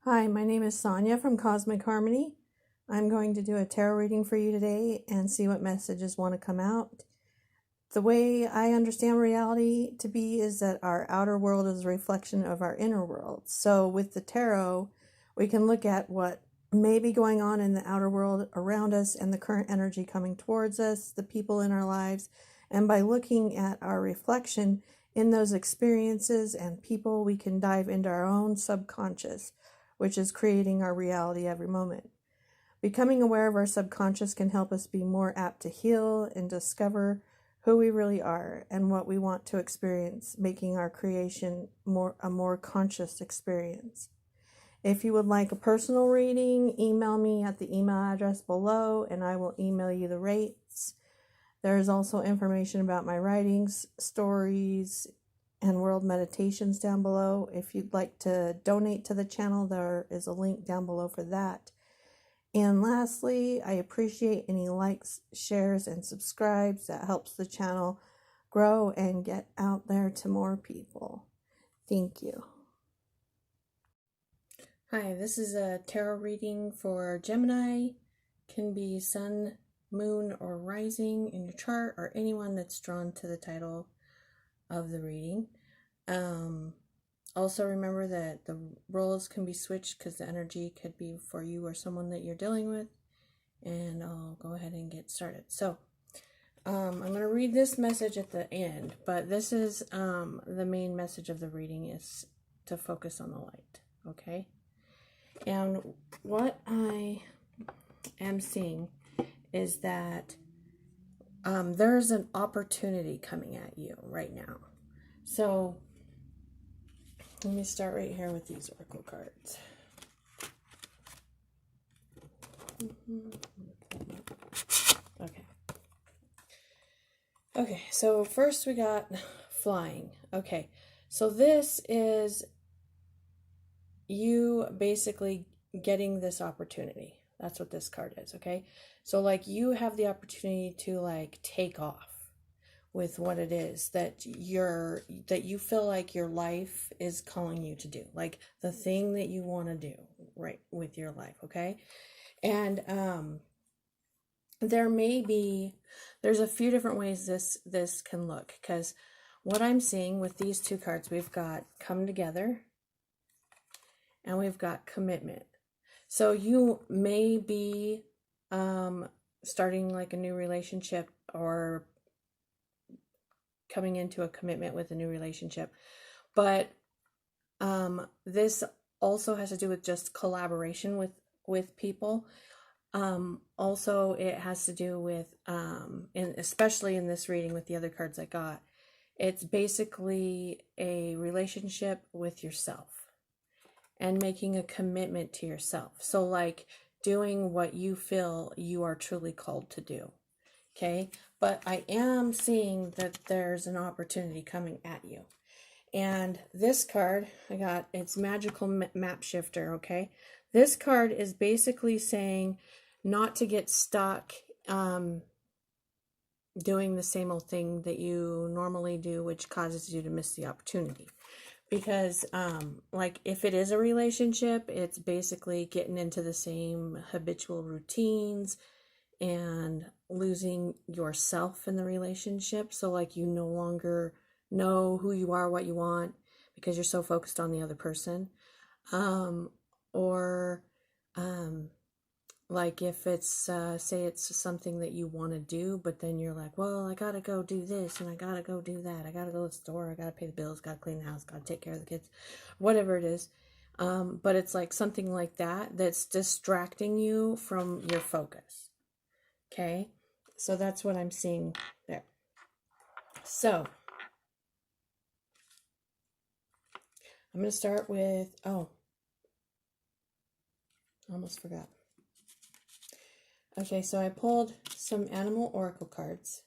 Hi, my name is Sonia from Cosmic Harmony. I'm going to do a tarot reading for you today and see what messages want to come out. The way I understand reality to be is that our outer world is a reflection of our inner world. So with the tarot, we can look at what may be going on in the outer world around us and the current energy coming towards us, the people in our lives, and by looking at our reflection in those experiences and people, we can dive into our own subconscious, which is creating our reality every moment. Becoming aware of our subconscious can help us be more apt to heal and discover who we really are and what we want to experience, making our creation a more conscious experience. If you would like a personal reading, email me at the email address below and I will email you the rates. There is also information about my writings, stories, and world meditations down below. If you'd like to donate to the channel, there is a link down below for that. And lastly, I appreciate any likes, shares, and subscribes. That helps the channel grow and get out there to more people. Thank you. Hi, this is a tarot reading for Gemini. Can be sun, moon, or rising in your chart, or anyone that's drawn to the title of the reading. Also remember that the roles can be switched because the energy could be for you or someone that you're dealing with. And I'll go ahead and get started. So I'm going to read this message at the end, but this is the main message of the reading is to focus on the light. Okay. And what I am seeing is that there's an opportunity coming at you right now. So let me start right here with these oracle cards. Okay, so first we got flying. Okay, so this is you basically getting this opportunity. That's what this card is, okay? So like you have the opportunity to like take off with what it is that you feel like your life is calling you to do, like the thing that you want to do right with your life, okay? And there's a few different ways this can look, because what I'm seeing with these two cards, we've got come together and we've got commitment. So you may be starting like a new relationship or coming into a commitment with a new relationship, but this also has to do with just collaboration with people. Also it has to do with and especially in this reading with the other cards I got, it's basically a relationship with yourself and making a commitment to yourself. So like doing what you feel you are truly called to do. Okay, but I am seeing that there's an opportunity coming at you. And this card I got, it's Magical Map Shifter, okay? This card is basically saying not to get stuck doing the same old thing that you normally do, which causes you to miss the opportunity. Because like if it is a relationship, it's basically getting into the same habitual routines and losing yourself in the relationship. So like you no longer know who you are, what you want, because you're so focused on the other person. Like if it's say it's something that you want to do, but then you're like, well, I gotta go do this and I gotta go do that, I gotta go to the store, I gotta pay the bills, gotta clean the house, gotta take care of the kids, whatever it is. But it's like something like that that's distracting you from your focus. Okay, so that's what I'm seeing there. So I'm going to start with, I almost forgot. Okay, so I pulled some animal oracle cards.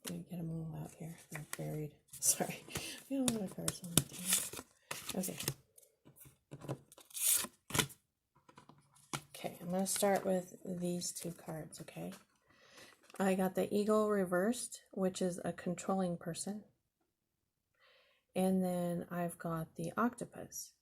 Let me get them all out here. They're buried. Sorry. We have a lot of cards on the table. Okay. Okay, I'm going to start with these two cards, okay? I got the Eagle reversed, which is a controlling person. And then I've got the Octopus.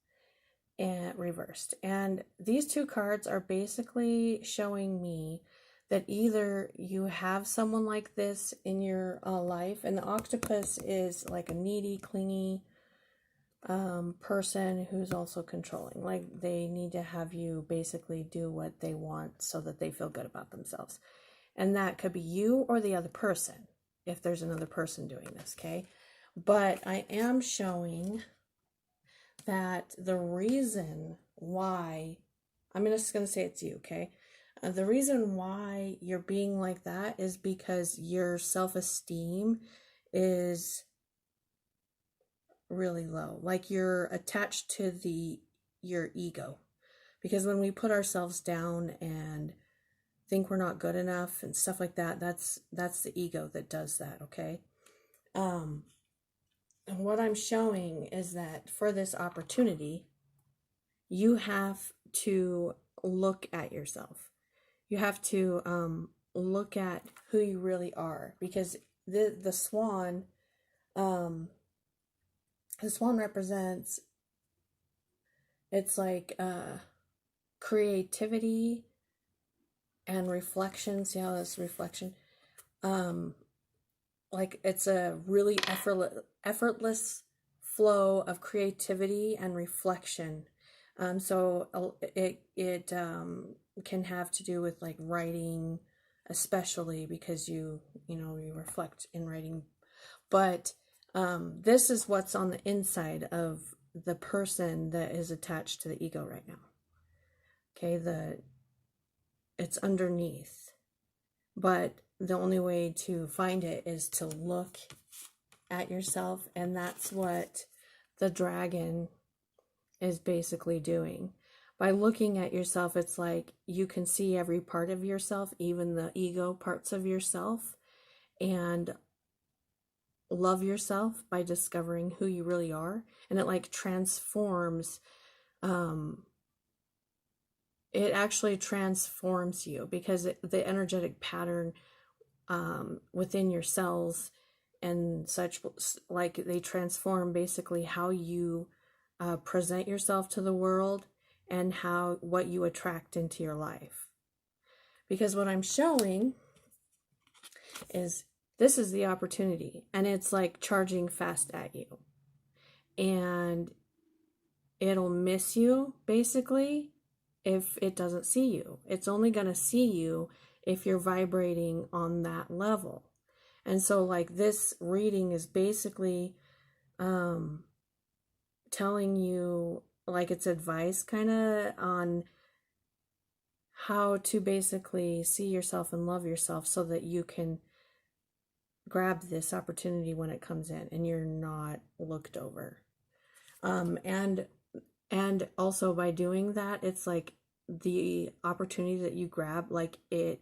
and reversed. And these two cards are basically showing me that either you have someone like this in your life, and the octopus is like a needy, clingy person who's also controlling. Like they need to have you basically do what they want so that they feel good about themselves. And that could be you or the other person, if there's another person doing this, okay? But I am showing that the reason why, I'm just going to say it's you, okay? The reason why you're being like that is because your self-esteem is really low. Like you're attached to your ego. Because when we put ourselves down and think we're not good enough and stuff like that, that's the ego that does that, okay? And what I'm showing is that for this opportunity, you have to look at yourself. You have to look at who you really are, because the swan represents, it's like creativity and reflection. See how that's reflection? Like it's a really effortless flow of creativity and reflection. So it can have to do with like writing, especially because you reflect in writing. But this is what's on the inside of the person that is attached to the ego right now. Okay, it's underneath. But the only way to find it is to look at yourself, and that's what the dragon is basically doing. By looking at yourself, it's like you can see every part of yourself, even the ego parts of yourself, and love yourself by discovering who you really are. And it like transforms, it actually transforms you, because the energetic pattern within your cells and such, like they transform basically how you present yourself to the world and what you attract into your life. Because what I'm showing is this is the opportunity, and it's like charging fast at you, and it'll miss you basically if it doesn't see you. It's only going to see you if you're vibrating on that level. And so like this reading is basically telling you, like it's advice kind of on how to basically see yourself and love yourself so that you can grab this opportunity when it comes in and you're not looked over. And also by doing that, it's like the opportunity that you grab, like it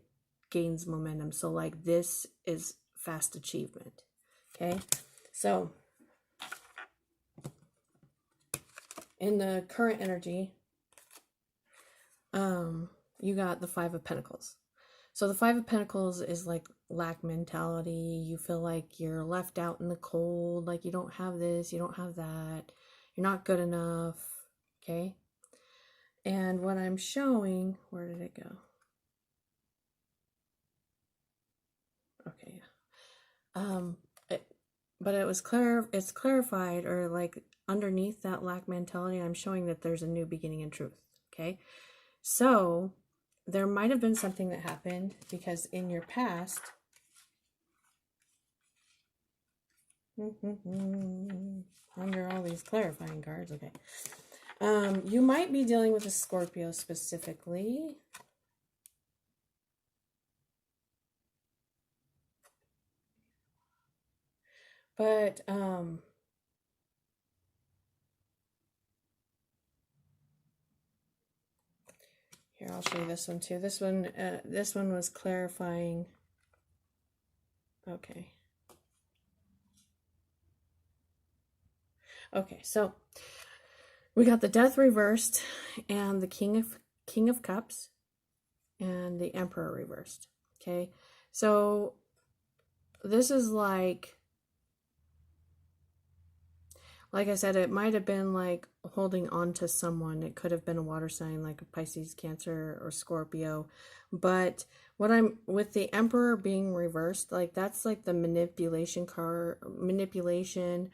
gains momentum. So like this is fast achievement. Okay. So in the current energy, you got the Five of Pentacles. So the Five of Pentacles is like lack mentality. You feel like you're left out in the cold, like you don't have this, you don't have that, you're not good enough. Okay. And what I'm showing, where did it go? Okay. But it was clear, it's clarified, or like underneath that lack mentality, I'm showing that there's a new beginning in truth. Okay. So there might have been something that happened because in your past, under all these clarifying cards, okay, you might be dealing with a Scorpio specifically. But here, I'll show you this one too. This one was clarifying. Okay. Okay, so we got the Death reversed and the King of Cups and the Emperor reversed. Okay, so this is like like I said, it might have been like holding on to someone. It could have been a water sign like a Pisces, Cancer, or Scorpio. But what I'm with the Emperor being reversed, like that's like the manipulation card. Manipulation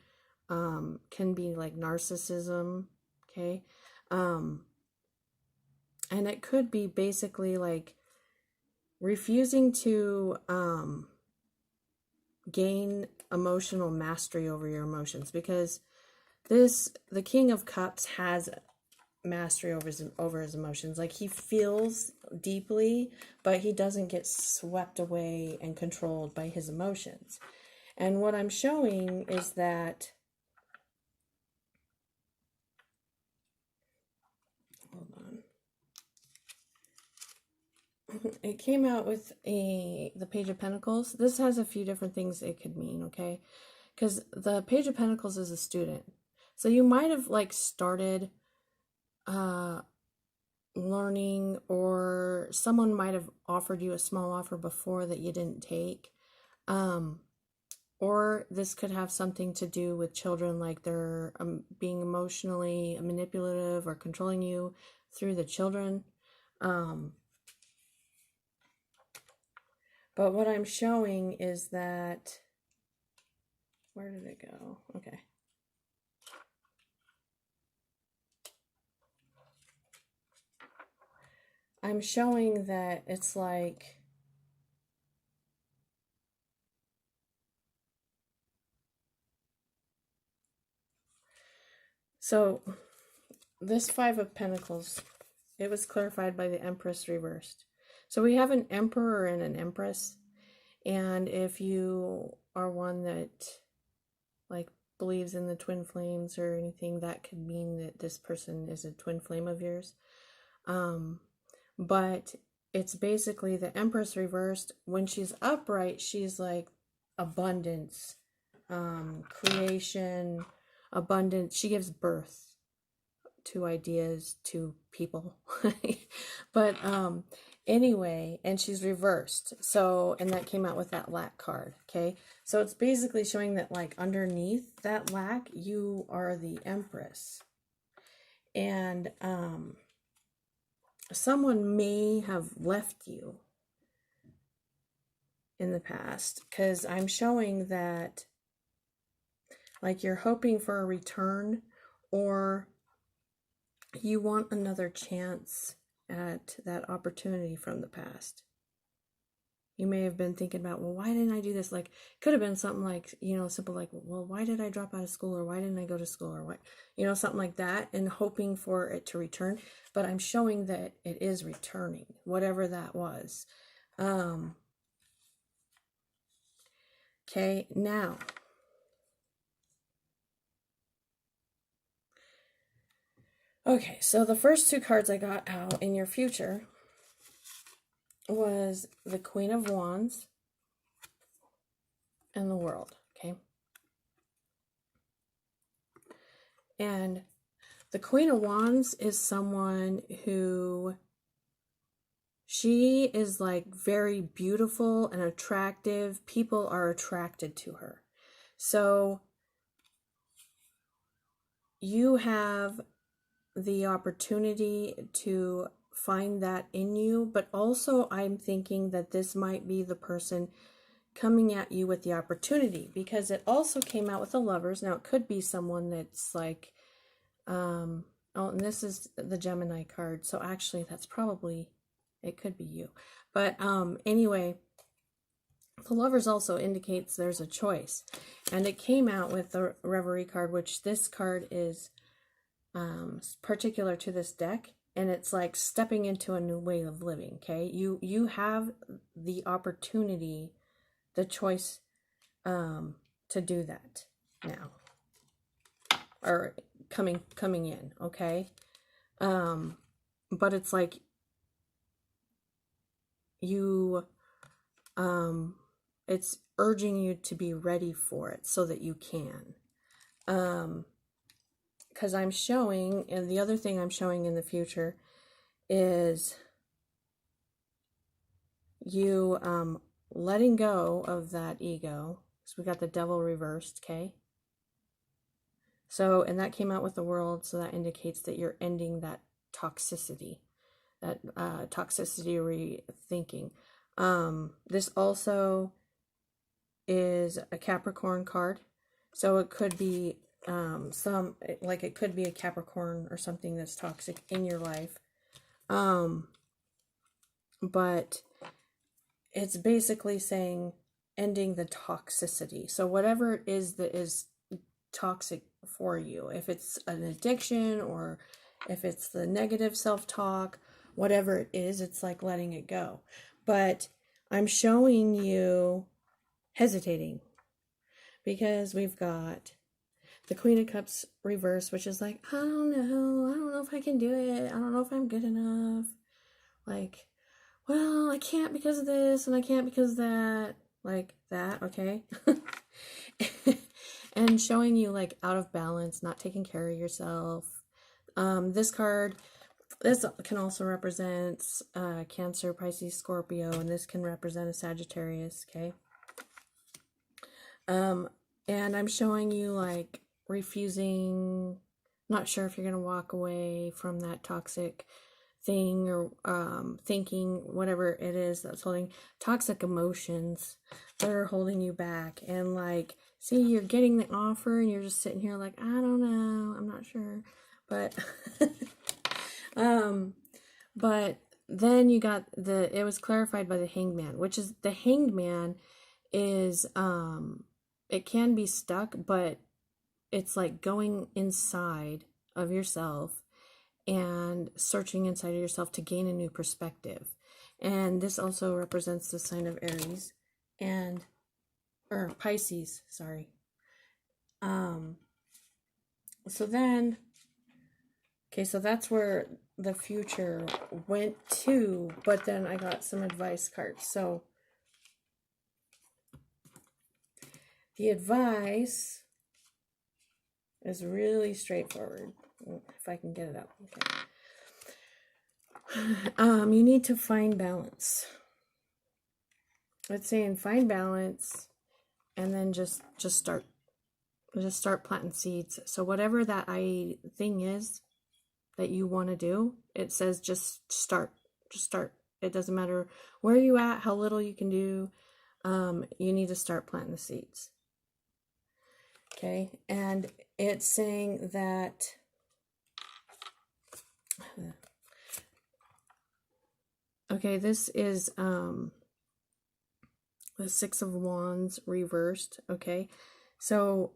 can be like narcissism, okay? Um, and it could be basically like refusing to gain emotional mastery over your emotions, because the King of Cups has mastery over his emotions. Like he feels deeply, but he doesn't get swept away and controlled by his emotions. And what I'm showing is that, hold on, it came out with the Page of Pentacles. This has a few different things it could mean, okay? Because the Page of Pentacles is a student. So you might have like started learning, or someone might have offered you a small offer before that you didn't take. Or this could have something to do with children, like they're being emotionally manipulative or controlling you through the children. But what I'm showing is that, where did it go? Okay. I'm showing that it's like, so this Five of Pentacles, it was clarified by the Empress reversed. So we have an Emperor and an Empress. And if you are one that like believes in the twin flames or anything, that could mean that this person is a twin flame of yours. But it's basically the Empress reversed. When she's upright, she's like abundance, creation, abundance. She gives birth to ideas, to people. But anyway, and she's reversed. So, and that came out with that lack card, okay? So it's basically showing that like underneath that lack, you are the Empress. And someone may have left you in the past, because I'm showing that like you're hoping for a return, or you want another chance at that opportunity from the past. You may have been thinking about, well, why didn't I do this? Like, could have been something like, you know, simple like, well, why did I drop out of school? Or why didn't I go to school? Or what, you know, something like that, and hoping for it to return. But I'm showing that it is returning, whatever that was. Okay, now. Okay, so the first two cards I got out in your future was the Queen of Wands and the World, okay? And the Queen of Wands is someone who, she is like very beautiful and attractive. People are attracted to her. So you have the opportunity to find that in you, but also I'm thinking that this might be the person coming at you with the opportunity, because it also came out with the Lovers. Now it could be someone that's like, oh, and this is the Gemini card, so actually that's probably, it could be you. But anyway, the Lovers also indicates there's a choice, and it came out with the Reverie card, which this card is particular to this deck, and it's like stepping into a new way of living. Okay, you have the opportunity, the choice to do that now, or coming in, okay? But it's like you it's urging you to be ready for it so that you can. Because I'm showing, and the other thing I'm showing in the future is you letting go of that ego. So we got the Devil reversed, okay? So, and that came out with the world, so that indicates that you're ending that toxicity, that toxicity rethinking. This also is a Capricorn card, so it could be it could be a Capricorn or something that's toxic in your life. But it's basically saying ending the toxicity. So whatever it is that is toxic for you, if it's an addiction or if it's the negative self-talk, whatever it is, it's like letting it go. But I'm showing you hesitating, because we've got the Queen of Cups reverse, which is like, I don't know if I can do it. I don't know if I'm good enough. Like, well, I can't because of this and I can't because of that. Like that, okay? And showing you like out of balance, not taking care of yourself. This card, this can also represent Cancer, Pisces, Scorpio, and this can represent a Sagittarius, okay? And I'm showing you like refusing, not sure if you're going to walk away from that toxic thing or thinking, whatever it is that's holding, toxic emotions that are holding you back. And like, see, you're getting the offer and you're just sitting here like, I don't know, I'm not sure. But but then you got it was clarified by the Hanged Man, which is, the Hanged Man is it can be stuck, but it's like going inside of yourself and searching inside of yourself to gain a new perspective. And this also represents the sign of Aries or Pisces, sorry. So then, okay, so that's where the future went to, but then I got some advice cards. So the advice is really straightforward. If I can get it up. Okay. You need to find balance. It's saying find balance and then just start planting seeds. So whatever that thing is that you want to do, it says just start. It doesn't matter where you at, how little you can do. You need to start planting the seeds. Okay, and it's saying that okay, this is the Six of Wands reversed. Okay, so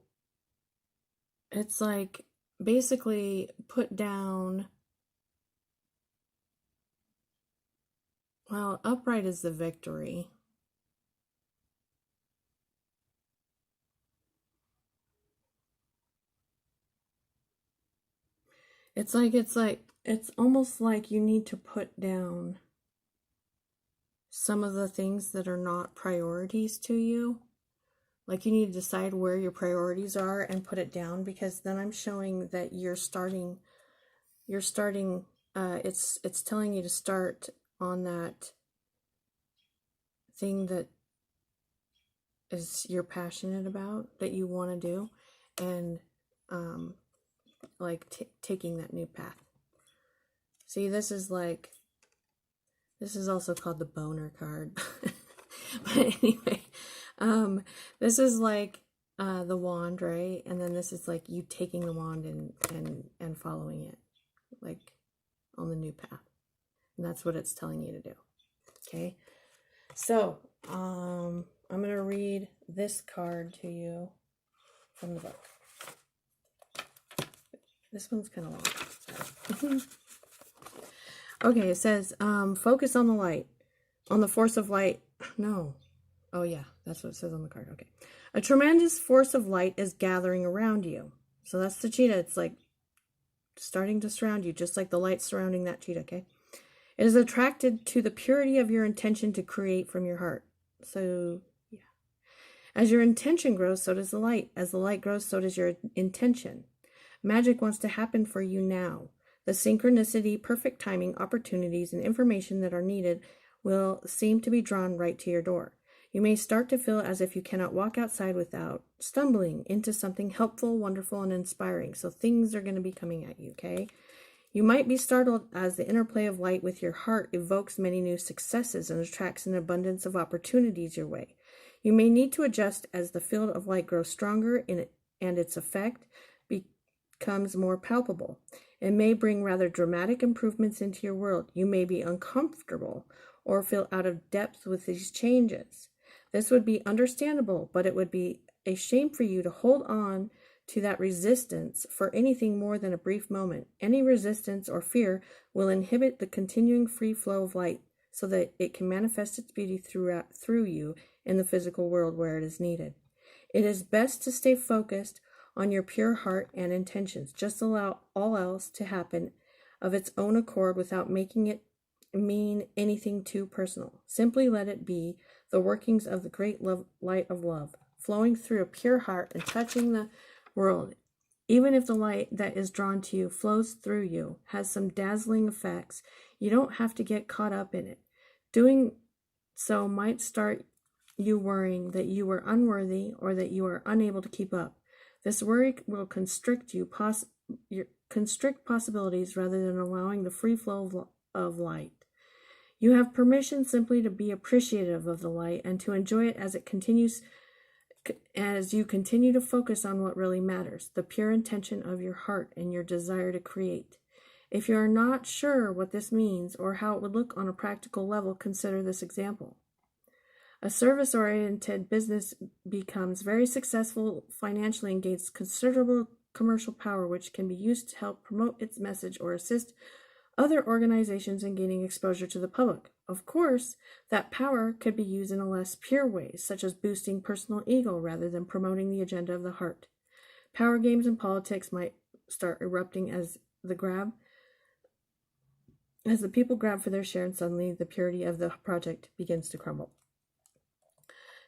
it's like basically put down, well, upright is the victory. It's almost like you need to put down some of the things that are not priorities to you. Like you need to decide where your priorities are and put it down, because then I'm showing that it's telling you to start on that thing that is you're passionate about, that you want to do, and like taking that new path. See, this is also called the boner card. But anyway, this is like the wand, right? And then this is like you taking the wand and following it, like on the new path. And that's what it's telling you to do. Okay, so I'm gonna read this card to you from the book. This one's kind of long. Okay, it says, focus on the light, on the force of light. No. Oh, yeah, that's what it says on the card. Okay. A tremendous force of light is gathering around you. So that's the cheetah. It's like starting to surround you, just like the light surrounding that cheetah, okay? It is attracted to the purity of your intention to create from your heart. So, yeah. As your intention grows, so does the light. As the light grows, so does your intention. Magic wants to happen for you now. The synchronicity, perfect timing, opportunities, and information that are needed will seem to be drawn right to your door. You may start to feel as if you cannot walk outside without stumbling into something helpful, wonderful, and inspiring. So things are going to be coming at you, okay? You might be startled as the interplay of light with your heart evokes many new successes and attracts an abundance of opportunities your way. You may need to adjust as the field of light grows stronger and its effect becomes more palpable. It may bring rather dramatic improvements into your world. You may be uncomfortable or feel out of depth with these changes. This would be understandable, but it would be a shame for you to hold on to that resistance for anything more than a brief moment. Any resistance or fear will inhibit the continuing free flow of light so that it can manifest its beauty through you in the physical world where it is needed. It is best to stay focused on your pure heart and intentions. Just allow all else to happen of its own accord without making it mean anything too personal. Simply let it be the workings of the great light of love, flowing through a pure heart and touching the world. Even if the light that is drawn to you flows through you, has some dazzling effects, you don't have to get caught up in it. Doing so might start you worrying that you are unworthy or that you are unable to keep up. This worry will constrict possibilities rather than allowing the free flow of light. You have permission simply to be appreciative of the light and to enjoy it as you continue to focus on what really matters, the pure intention of your heart and your desire to create. If you are not sure what this means or how it would look on a practical level, consider this example. A service-oriented business becomes very successful financially and gains considerable commercial power, which can be used to help promote its message or assist other organizations in gaining exposure to the public. Of course, that power could be used in a less pure way, such as boosting personal ego rather than promoting the agenda of the heart. Power games and politics might start erupting as the people grab for their share, and suddenly the purity of the project begins to crumble.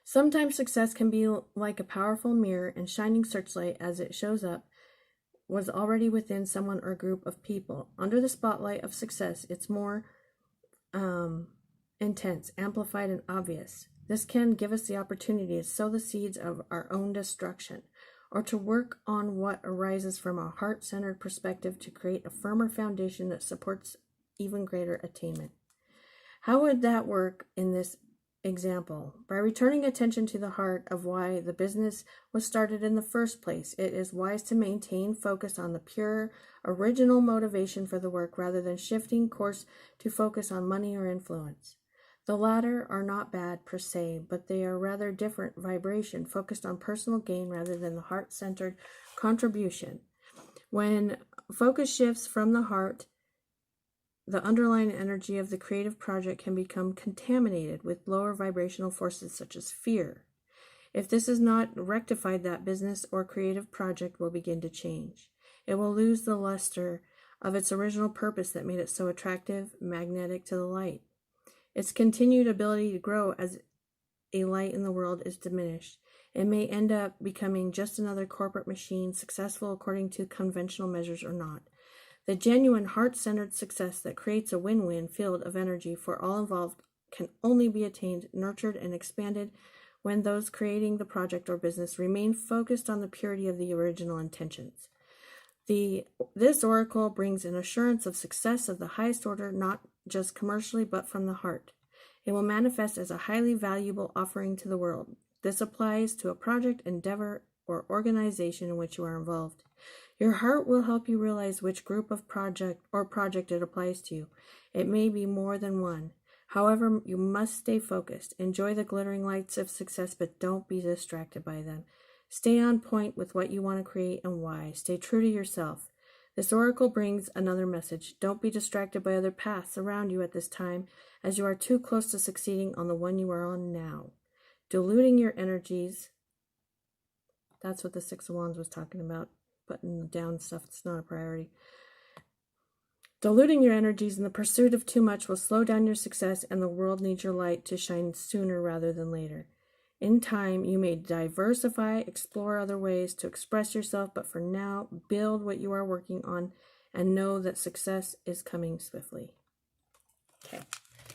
Sometimes success can be like a powerful mirror and shining searchlight. As it shows up was already within someone or group of people. Under the spotlight of success, it's more intense, amplified, and obvious. This can give us the opportunity to sow the seeds of our own destruction, or to work on what arises from a heart-centered perspective to create a firmer foundation that supports even greater attainment. How would that work in this example? By returning attention to the heart of why the business was started in the first place, it is wise to maintain focus on the pure, original motivation for the work rather than shifting course to focus on money or influence. The latter are not bad per se, but they are rather different vibration, focused on personal gain rather than the heart-centered contribution. When focus shifts from the heart, the underlying energy of the creative project can become contaminated with lower vibrational forces such as fear. If this is not rectified, that business or creative project will begin to change. It will lose the luster of its original purpose that made it so attractive, magnetic to the light. Its continued ability to grow as a light in the world is diminished. It may end up becoming just another corporate machine, successful according to conventional measures or not. The genuine heart-centered success that creates a win-win field of energy for all involved can only be attained, nurtured, and expanded when those creating the project or business remain focused on the purity of the original intentions. This oracle brings an assurance of success of the highest order, not just commercially, but from the heart. It will manifest as a highly valuable offering to the world. This applies to a project, endeavor, or organization in which you are involved. Your heart will help you realize which group of project it applies to. It may be more than one. However, you must stay focused. Enjoy the glittering lights of success, but don't be distracted by them. Stay on point with what you want to create and why. Stay true to yourself. This oracle brings another message. Don't be distracted by other paths around you at this time, as you are too close to succeeding on the one you are on now. Diluting your energies. That's what the Six of Wands was talking about. Putting down stuff that's not a priority. Diluting your energies in the pursuit of too much will slow down your success, and the world needs your light to shine sooner rather than later. In time, you may diversify, explore other ways to express yourself, but for now, build what you are working on and know that success is coming swiftly. Okay,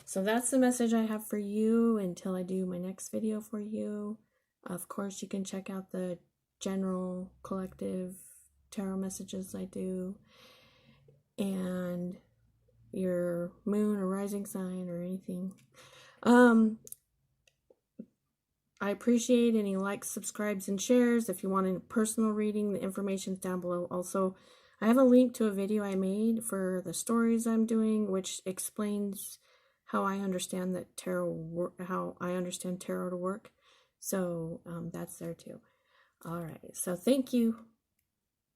So that's the message I have for you until I do my next video for you. Of course, you can check out the general collective tarot messages I do, and your moon or rising sign or anything. I appreciate any likes, subscribes, and shares. If you want a personal reading, the information's down below. Also, I have a link to a video I made for the stories I'm doing, which explains how I understand that how I understand tarot to work. So that's there too. All right. So thank you.